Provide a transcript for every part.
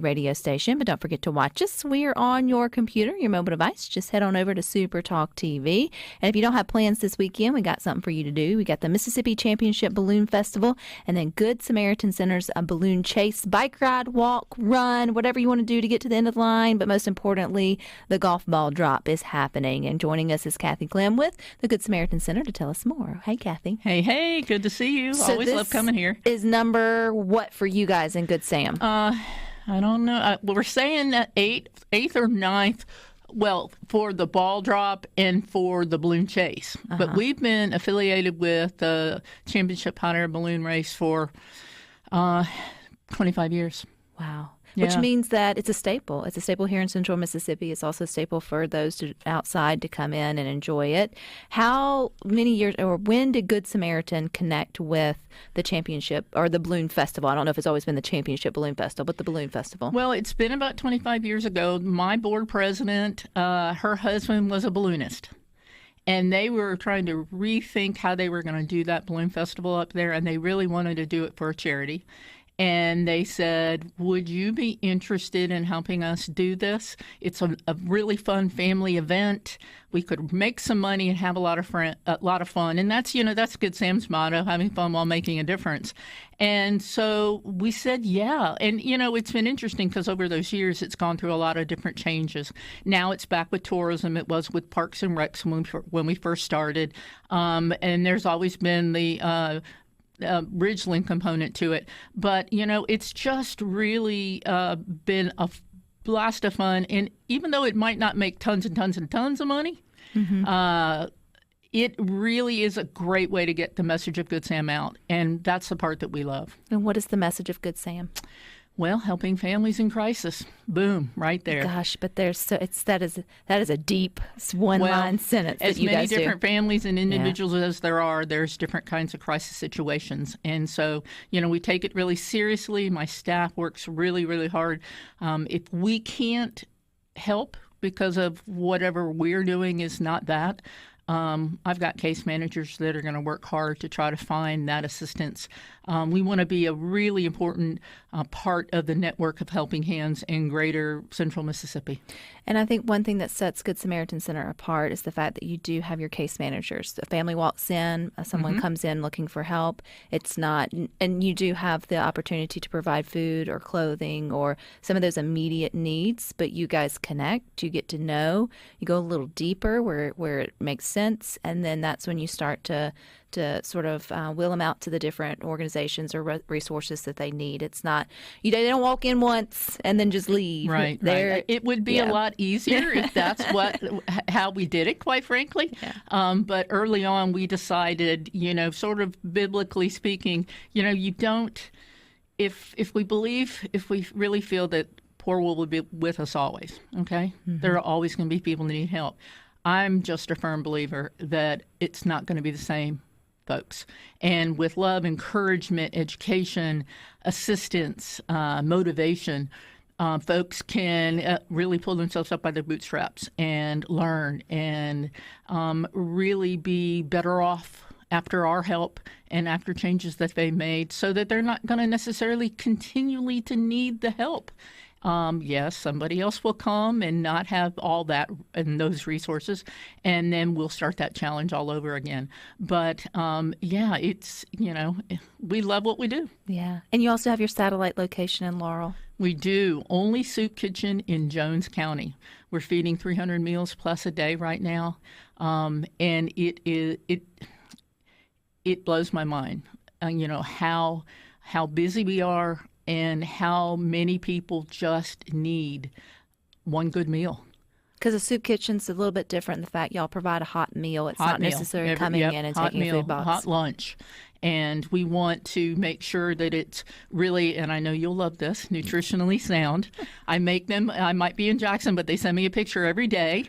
radio station, but don't forget to watch us. We are on your computer, your mobile device. Just head on over to SuperTalk TV. And if you don't have plans this weekend, we got something for you to do. We got the Mississippi Championship Balloon Festival, and then Good Samaritan Center's a balloon chase, bike ride, walk, run, whatever you want to do to get to the end of the line. But most importantly, the golf ball drop is happening. And joining us is Clem with the Good Samaritan Center to tell us more. Hey, Kathy. Hey, good to see you. So always love coming here. Is number what for you guys in Good Sam? I don't know. We're saying that eighth or ninth, well, for the ball drop and for the balloon chase. But we've been affiliated with the Championship Hot Air Balloon Race for 25 years. Wow. Yeah. Which means that it's a staple. It's a staple here in Central Mississippi. It's also a staple for those outside to come in and enjoy it. How many years, or when did Good Samaritan connect with the championship or the Balloon Festival? I don't know if it's always been the Championship Balloon Festival, but the Balloon Festival. Well, it's been about 25 years ago. My board president, her husband was a balloonist. And they were trying to rethink how they were going to do that balloon festival up there, and they really wanted to do it for a charity. And they said, would you be interested in helping us do this? It's a really fun family event. We could make some money and have a lot of fun. And that's Good Sam's motto, having fun while making a difference. And so we said, yeah. And, it's been interesting because over those years, it's gone through a lot of different changes. Now it's back with tourism. It was with Parks and Recs when we first started. And there's always been the Ridgeland component to it. But, it's just really been a blast of fun. And even though it might not make tons and tons and tons of money, it really is a great way to get the message of Good Sam out. And that's the part that we love. And what is the message of Good Sam? Well, helping families in crisis. Boom, right there. Gosh, but that is a deep one-line sentence that you guys do. As many different families and individuals as there are, there's different kinds of crisis situations. And so, we take it really seriously. My staff works really, really hard. If we can't help because of whatever we're doing is not that, I've got case managers that are going to work hard to try to find that assistance. We want to be a really important part of the network of helping hands in greater Central Mississippi. And I think one thing that sets Good Samaritan Center apart is the fact that you do have your case managers. A family walks in, someone comes in looking for help. It's not, and you do have the opportunity to provide food or clothing or some of those immediate needs, but you guys connect, you get to know, you go a little deeper where it makes sense, and then that's when you start to sort of wheel them out to the different organizations or resources that they need. It's not, they don't walk in once and then just leave. Right. It would be a lot easier if that's how we did it, quite frankly. Yeah. But early on, we decided, sort of biblically speaking, you don't, if we really feel that poor will be with us always, okay? There are always going to be people that need help. I'm just a firm believer that it's not going to be the same, folks. And with love, encouragement, education, assistance, motivation, folks can really pull themselves up by their bootstraps and learn and really be better off after our help and after changes that they made so that they're not going to necessarily continually to need the help. Yes, somebody else will come and not have all that and those resources, and then we'll start that challenge all over again. But, it's, we love what we do. Yeah. And you also have your satellite location in Laurel. We do. Only soup kitchen in Jones County. We're feeding 300 meals plus a day right now, and it blows my mind, how busy we are, and how many people just need one good meal. Because a soup kitchen's a little bit different. The fact y'all provide a hot meal. It's not necessarily coming in and taking a food box. Hot lunch. And we want to make sure that it's really, and I know you'll love this, nutritionally sound. I make them, I might be in Jackson, but they send me a picture every day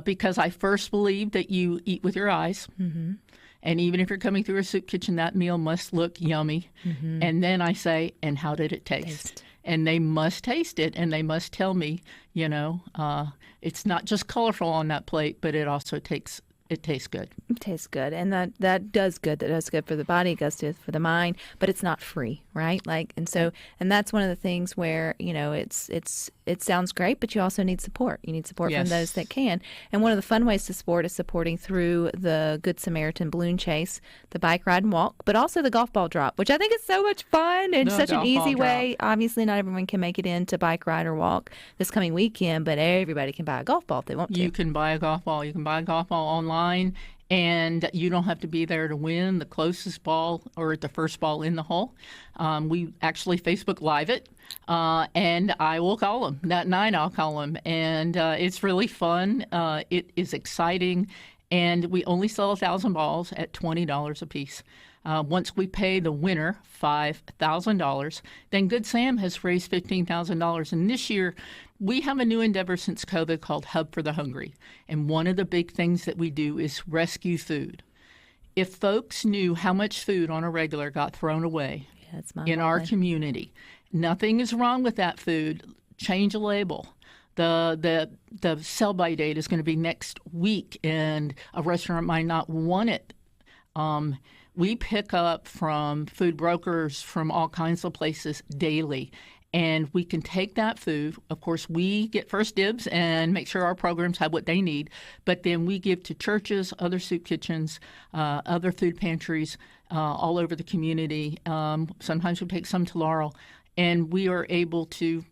because I first believe that you eat with your eyes. Mm-hmm. And even if you're coming through a soup kitchen, that meal must look yummy. Mm-hmm. And then I say, and how did it taste? And they must taste it, and they must tell me, it's not just colorful on that plate, but it also takes it tastes good. It tastes good, and that does good. That does good for the body, it does good for the mind, but it's not free, right? And that's one of the things where, it sounds great, but you also need support. You need support from those that can. And one of the fun ways to support is supporting through the Good Samaritan balloon chase, the bike ride and walk, but also the golf ball drop, which I think is so much fun and such an easy way. Obviously, not everyone can make it into bike ride or walk this coming weekend, but everybody can buy a golf ball if they want to. You can buy a golf ball. You can buy a golf ball online. And you don't have to be there to win the closest ball or the first ball in the hole. We actually Facebook Live it, and I will call them. That night I'll call them. And it's really fun. It is exciting. And we only sell 1,000 balls at $20 a piece. Once we pay the winner $5,000, then Good Sam has raised $15,000. And this year, we have a new endeavor since COVID called Hub for the Hungry. And one of the big things that we do is rescue food. If folks knew how much food on a regular got thrown away in our community, nothing is wrong with that food. Change a label. The sell-by date is going to be next week, and a restaurant might not want it. We pick up from food brokers from all kinds of places daily, and we can take that food. Of course, we get first dibs and make sure our programs have what they need, but then we give to churches, other soup kitchens, other food pantries all over the community. Sometimes we take some to Laurel, and we are able to,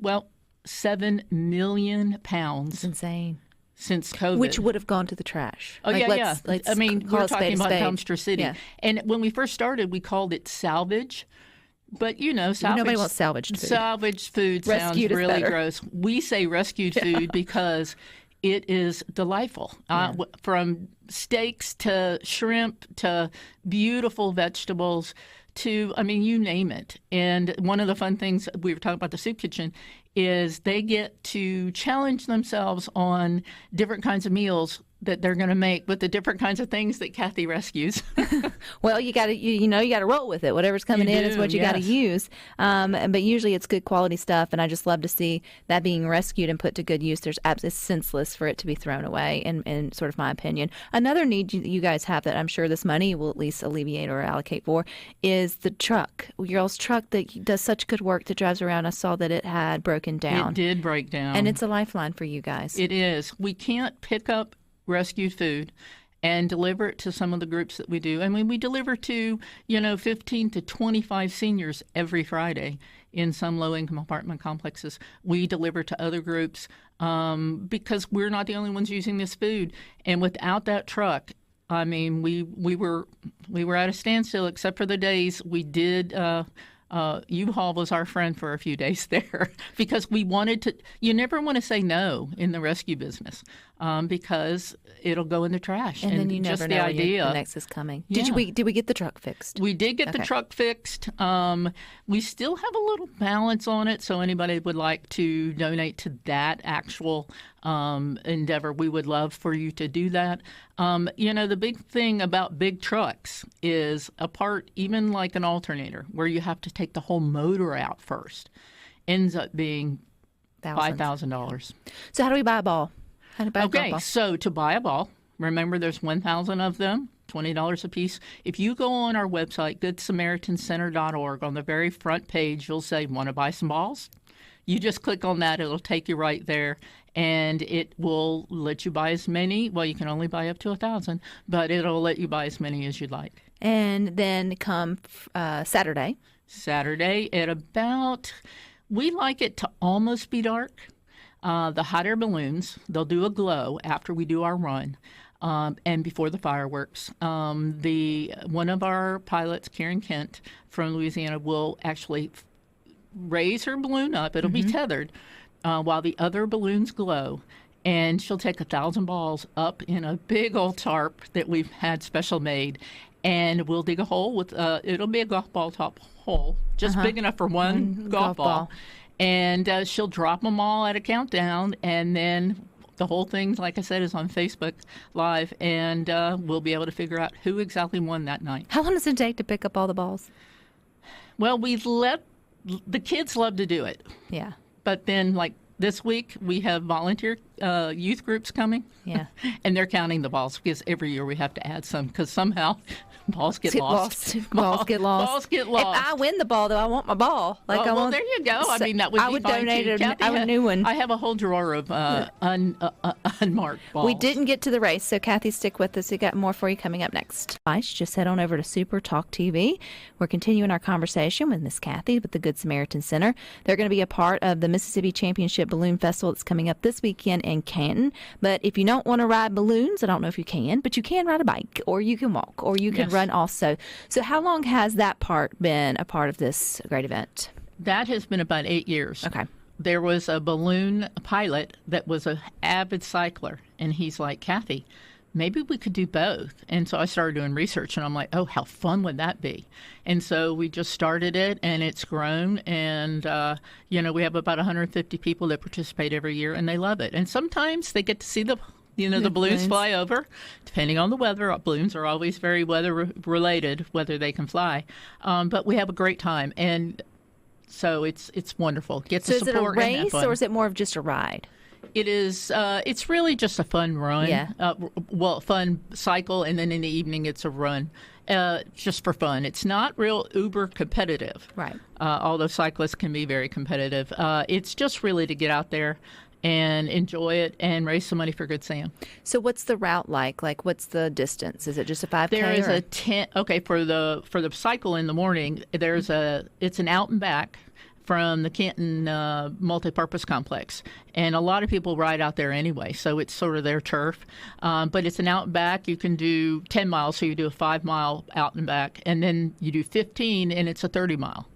7 million pounds. It's insane. Since COVID. Which would have gone to the trash. Oh, let's I mean, we're talking about dumpster city. Yeah. And when we first started, we called it salvage. But, salvage. Nobody wants salvaged food. Salvaged food sounds really gross. We say rescued food because it is delightful. From steaks to shrimp to beautiful vegetables to, you name it. And one of the fun things, we were talking about the soup kitchen, is they get to challenge themselves on different kinds of meals that they're going to make with the different kinds of things that Kathy rescues. Well, you got to you got to roll with it. Whatever's coming in is what you got to use. But usually it's good quality stuff, and I just love to see that being rescued and put to good use. It's senseless for it to be thrown away, in sort of my opinion. Another need you guys have that I'm sure this money will at least alleviate or allocate for is the truck. Your all's truck that does such good work that drives around. I saw that it had broken down. It did break down. And it's a lifeline for you guys. It is. We can't pick up rescued food and deliver it to some of the groups that we do. We deliver to, 15 to 25 seniors every Friday in some low-income apartment complexes. We deliver to other groups because we're not the only ones using this food. And without that truck, we were at a standstill except for the days we did. U-Haul was our friend for a few days there because we wanted to. You never want to say no in the rescue business because it'll go in the trash. And then you just never the know idea. The next is coming. Yeah. Did we get the truck fixed? We did get the truck fixed. We still have a little balance on it, so anybody would like to donate to that actual endeavor, we would love for you to do that. The big thing about big trucks is a part, even like an alternator, where you have to take the whole motor out first, ends up being $5,000. So how do we buy a ball? How to buy a golf ball? So to buy a ball, remember there's 1,000 of them, $20 a piece. If you go on our website, GoodSamaritanCenter.org, on the very front page, you'll say, want to buy some balls? You just click on that. It'll take you right there, and it will let you buy as many. Well, you can only buy up to 1,000, but it'll let you buy as many as you'd like. And then come Saturday. Saturday at about, we like it to almost be dark. The hot air balloons, they'll do a glow after we do our run. And before the fireworks. One of our pilots, Karen Kent from Louisiana, will actually raise her balloon up. It'll be tethered while the other balloons glow. And she'll take 1,000 balls up in a big old tarp that we've had special made. And we'll dig a hole with, it'll be a golf ball top hole, just big enough for one golf ball. And she'll drop them all at a countdown. And then the whole thing, like I said, is on Facebook Live. And we'll be able to figure out who exactly won that night. How long does it take to pick up all the balls? Well, the kids love to do it. Yeah. But then, like this week, we have volunteer youth groups coming. Yeah. And they're counting the balls because every year we have to add some because somehow balls get lost. Balls get lost. Balls get lost. If I win the ball, though, I want my ball. Well, there you go. I mean, that would be fine donate too. a new one. I have a whole drawer of unmarked balls. We didn't get to the race, so Kathy, stick with us. We got more for you coming up next. Just head on over to SuperTalk TV. We're continuing our conversation with Miss Kathy with the Good Samaritan Center. They're going to be a part of the Mississippi Championship Balloon Festival that's coming up this weekend in Canton. But if you don't want to ride balloons, I don't know if you can, but you can ride a bike, or you can walk, or you can run also. So how long has that part been a part of this great event? That has been about 8 years. Okay. There was a balloon pilot that was an avid cycler, and he's like, Kathy, maybe we could do both. And so I started doing research, and I'm like, oh, how fun would that be? And so we just started it, and it's grown. And, we have about 150 people that participate every year, and they love it. And sometimes they get to see the balloons fly over, depending on the weather. Balloons are always very weather-related, whether they can fly. But we have a great time. And so it's wonderful. Get the support. So is it a race, or is it more of just a ride? It is. It's really just a fun run. Yeah. Fun cycle, and then in the evening it's a run, just for fun. It's not real uber competitive. Right. Although cyclists can be very competitive. It's just really to get out there and enjoy it and raise some money for Good Sam. So what's the route like? Like, what's the distance? Is it just a 5K? There is a 10. Okay, for the cycle in the morning, it's an out and back from the Canton Multipurpose Complex. And a lot of people ride out there anyway, so it's sort of their turf. But it's an out and back. You can do 10 miles, so you do a 5-mile out and back. And then you do 15, and it's a 30-mile.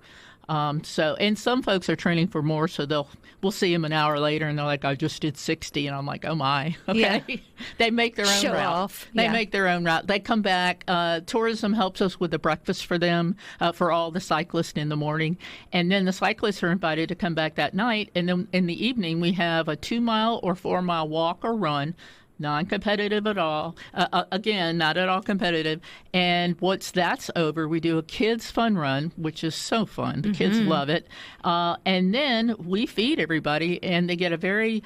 And some folks are training for more, so we'll see them an hour later, and they're like, I just did 60, and I'm like, oh my, okay. Yeah. They make their own Show route. Off. They make their own route. They come back. Tourism helps us with the breakfast for them, for all the cyclists in the morning, and then the cyclists are invited to come back that night, and then in the evening we have a 2-mile or 4-mile walk or run. Non-competitive at all. Again, not at all competitive. And once that's over, we do a kids' fun run, which is so fun. The kids love it. And then we feed everybody, and they get a very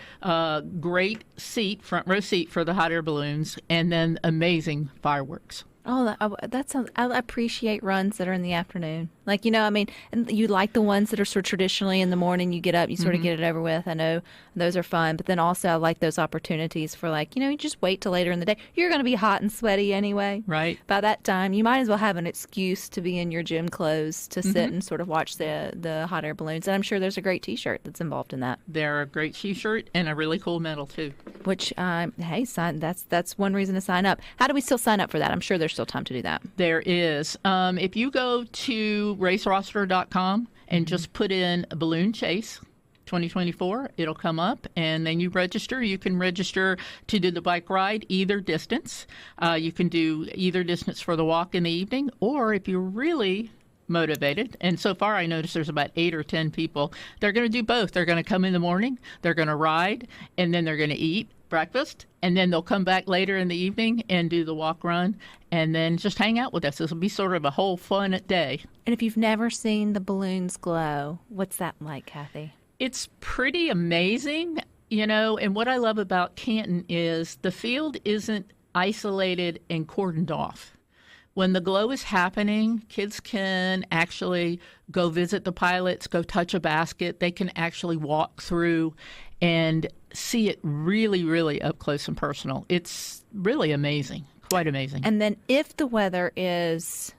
great seat, front row seat for the hot air balloons, and then amazing fireworks. Oh, that sounds. I appreciate runs that are in the afternoon. Like, and you like the ones that are sort of traditionally in the morning. You get up, you sort of get it over with. I know those are fun, but then also I like those opportunities for you just wait till later in the day. You're going to be hot and sweaty anyway. Right. By that time, you might as well have an excuse to be in your gym clothes to sit and sort of watch the hot air balloons. And I'm sure there's a great T-shirt that's involved in that. They're a great T-shirt and a really cool medal too. Which, hey, that's one reason to sign up. How do we still sign up for that? I'm sure there's still time to do that. There is. If you go to raceroster.com and just put in a balloon chase 2024, it'll come up, and then you register. You can register to do the bike ride either distance. You can do either distance for the walk in the evening, or if you're really motivated, and so far I noticed there's about 8 or 10 people, they're going to do both. They're going to come in the morning, they're going to ride, and then they're going to eat breakfast, and then they'll come back later in the evening and do the walk run, and then just hang out with us. This will be sort of a whole fun day. And if you've never seen the balloons glow, what's that like, Kathy? It's pretty amazing, and what I love about Canton is the field isn't isolated and cordoned off. When the glow is happening, kids can actually go visit the pilots, go touch a basket. They can actually walk through and see it really, really up close and personal. It's really amazing, quite amazing. And then if the weather is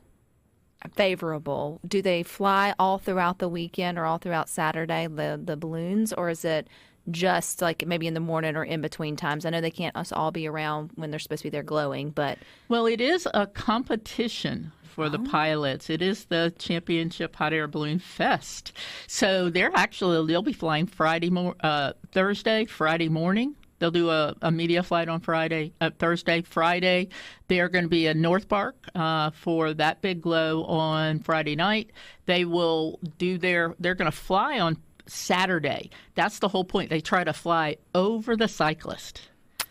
favorable, do they fly all throughout the weekend or all throughout Saturday, the balloons, or is it just like maybe in the morning or in between times? I know they can't us all be around when they're supposed to be there glowing, but... Well, it is a competition for the pilots. It is the Championship Hot Air Balloon Fest. So they'll be flying Thursday, Friday morning. They'll do a media flight on Thursday. Friday, they're going to be in North Park for that big glow on Friday night. They're going to fly on Saturday. That's the whole point. They try to fly over the cyclist.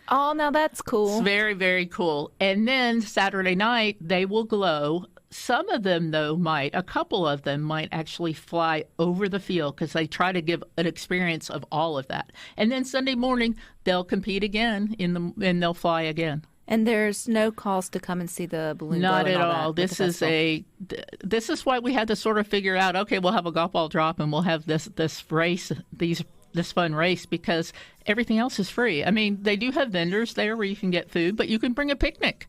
Oh, now that's cool. It's very, very cool. And then Saturday night, they will glow some of them, though, a couple of them might actually fly over the field because they try to give an experience of all of that. And then Sunday morning, they'll compete again and they'll fly again. And there's no cost to come and see the balloon glow. Not and at all. This is why we had to sort of figure out, okay, we'll have a golf ball drop and we'll have this race, this fun race, because everything else is free. I mean, they do have vendors there where you can get food, but you can bring a picnic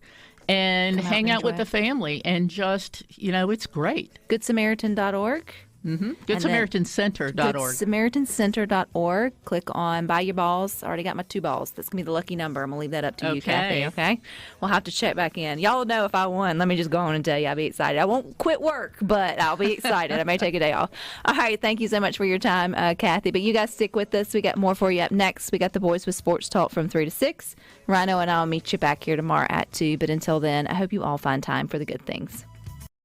and hang out with the family and just, it's great. GoodSamaritan.org. Mm-hmm. GoodSamaritanCenter.org. GoodSamaritanCenter.org. Click on Buy Your Balls. I already got my 2 balls. That's going to be the lucky number. I'm going to leave that up to you, Kathy. Okay? We'll have to check back in. Y'all will know if I won. Let me just go on and tell you I'll be excited. I won't quit work, but I'll be excited. I may take a day off. All right. Thank you so much for your time, Kathy. But you guys stick with us. We got more for you up next. We got the boys with Sports Talk from 3 to 6. Rhino and I will meet you back here tomorrow at 2. But until then, I hope you all find time for the good things.